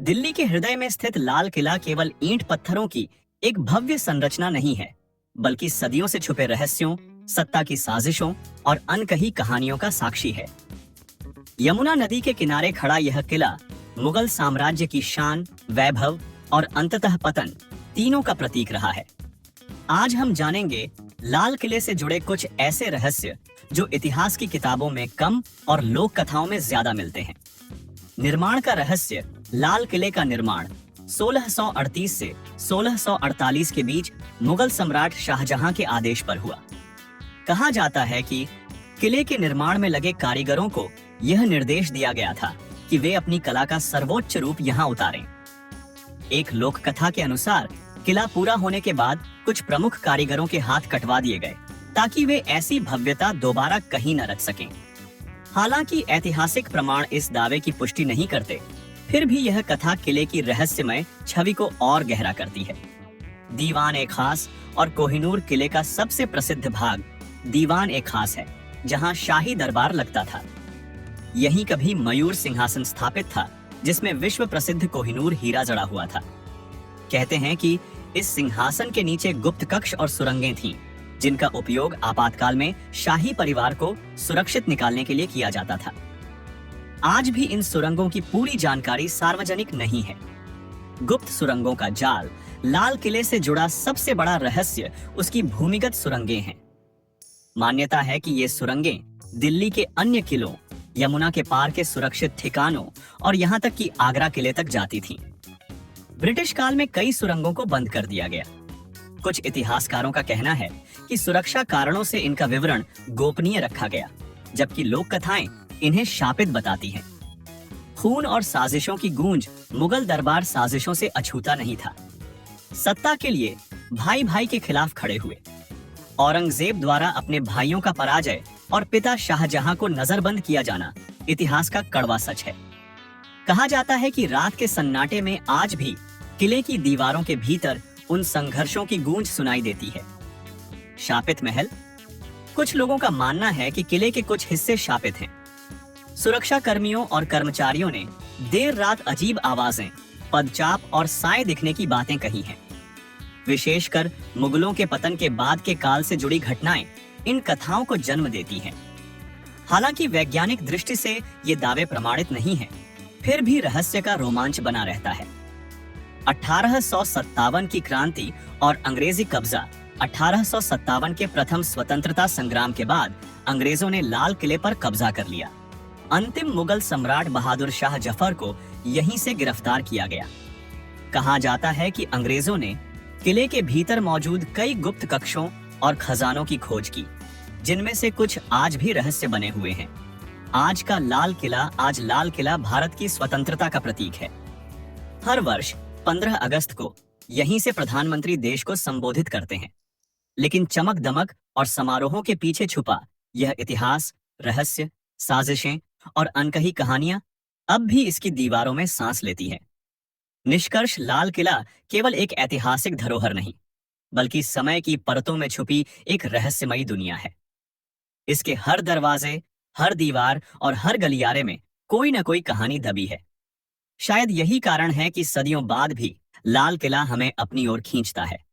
दिल्ली के हृदय में स्थित लाल किला केवल ईंट पत्थरों की एक भव्य संरचना नहीं है, बल्कि सदियों से छुपे रहस्यों, सत्ता की साजिशों और अनकही कहानियों का साक्षी है। यमुना नदी के किनारे खड़ा यह किला मुगल साम्राज्य की शान, वैभव और अंततः पतन तीनों का प्रतीक रहा है। आज हम जानेंगे लाल किले से जुड़े कुछ ऐसे रहस्य जो इतिहास की किताबों में कम और लोक कथाओं में ज्यादा मिलते हैं। निर्माण का रहस्य। लाल किले का निर्माण 1638 से 1648 के बीच मुगल सम्राट शाहजहां के आदेश पर हुआ। कहा जाता है कि किले के निर्माण में लगे कारीगरों को यह निर्देश दिया गया था कि वे अपनी कला का सर्वोच्च रूप यहाँ उतारें। एक लोक कथा के अनुसार किला पूरा होने के बाद कुछ प्रमुख कारीगरों के हाथ कटवा दिए गए ताकि वे ऐसी भव्यता दोबारा कहीं न रच सकें। हालांकि ऐतिहासिक प्रमाण इस दावे की पुष्टि नहीं करते, फिर भी यह कथा किले की रहस्यमय छवि को और गहरा करती है। दीवान-ए-खास और कोहिनूर किले का सबसे प्रसिद्ध भाग दीवान-ए-खास है, जहां शाही दरबार लगता था। यहीं कभी मयूर सिंहासन स्थापित था, जिसमें विश्व प्रसिद्ध कोहिनूर हीरा जड़ा हुआ था। कहते हैं कि इस सिंहासन के नीचे गुप्त कक्ष और सुरंगें थीं, जिनका उपयोग आपातकाल में शाही परिवार को सुरक्षित निकालने के लिए किया जाता था। आज भी इन सुरंगों की पूरी जानकारी सार्वजनिक नहीं है। गुप्त सुरंगों का जाल। लाल किले से जुड़ा सबसे बड़ा रहस्य उसकी भूमिगत सुरंगें हैं। मान्यता है कि ये सुरंगें दिल्ली के अन्य किलों, यमुना के पार के सुरक्षित ठिकानों और यहाँ तक कि आगरा किले तक जाती थीं। ब्रिटिश काल में कई सुरंगों को बंद कर दिया गया। कुछ इतिहासकारों का कहना है कि सुरक्षा कारणों से इनका विवरण गोपनीय रखा गया, जबकि लोक कथाएं इन्हें शापित बताती हैं। खून और साजिशों की गूंज मुगल दरबार साजिशों से अछूता नहीं था। सत्ता के लिए भाई भाई के खिलाफ खड़े हुए। औरंगजेब द्वारा अपने भाइयों का पराजय और पिता शाहजहां को नजरबंद किया जाना इतिहास का कड़वा सच है। कहा जाता है कि रात के सन्नाटे में आज भी किले की दीवारों के भीतर उन संघर्षों की गूंज सुनाई देती है। शापित महल। कुछ लोगों का मानना है कि किले के कुछ हिस्से शापित हैं। सुरक्षा कर्मियों और कर्मचारियों ने देर रात अजीब आवाजें, पदचाप और साए दिखने की बातें कही हैं। विशेषकर मुगलों के पतन के बाद के काल से जुड़ी घटनाएं इन कथाओं को जन्म देती हैं। हालांकि वैज्ञानिक दृष्टि से ये दावे प्रमाणित नहीं हैं, फिर भी रहस्य का रोमांच बना रहता है। 1857 की क्रांति और अंग्रेजी कब्जा। 1857 के प्रथम स्वतंत्रता संग्राम के बाद अंग्रेजों ने लाल किले पर कब्जा कर लिया। अंतिम मुगल सम्राट बहादुर शाह जफर को यहीं से गिरफ्तार किया गया। कहा जाता है कि अंग्रेजों ने किले के भीतर मौजूद कई गुप्त कक्षों और खजानों की खोज की, जिनमें से कुछ आज भी रहस्य बने हुए हैं। आज लाल किला भारत की स्वतंत्रता का प्रतीक है। हर वर्ष 15 अगस्त को यहीं से प्रधानमंत्री देश को संबोधित करते हैं। लेकिन चमक दमक और समारोहों के पीछे छुपा यह इतिहास, रहस्य, साजिशें और अनकही कहानियां अब भी इसकी दीवारों में सांस लेती हैं। निष्कर्ष, लाल किला केवल एक ऐतिहासिक धरोहर नहीं, बल्कि समय की परतों में छुपी एक रहस्यमयी दुनिया है। इसके हर दरवाजे, हर दीवार और हर गलियारे में कोई न कोई कहानी दबी है। शायद यही कारण है कि सदियों बाद भी लाल किला हमें अपनी ओर खींचता है।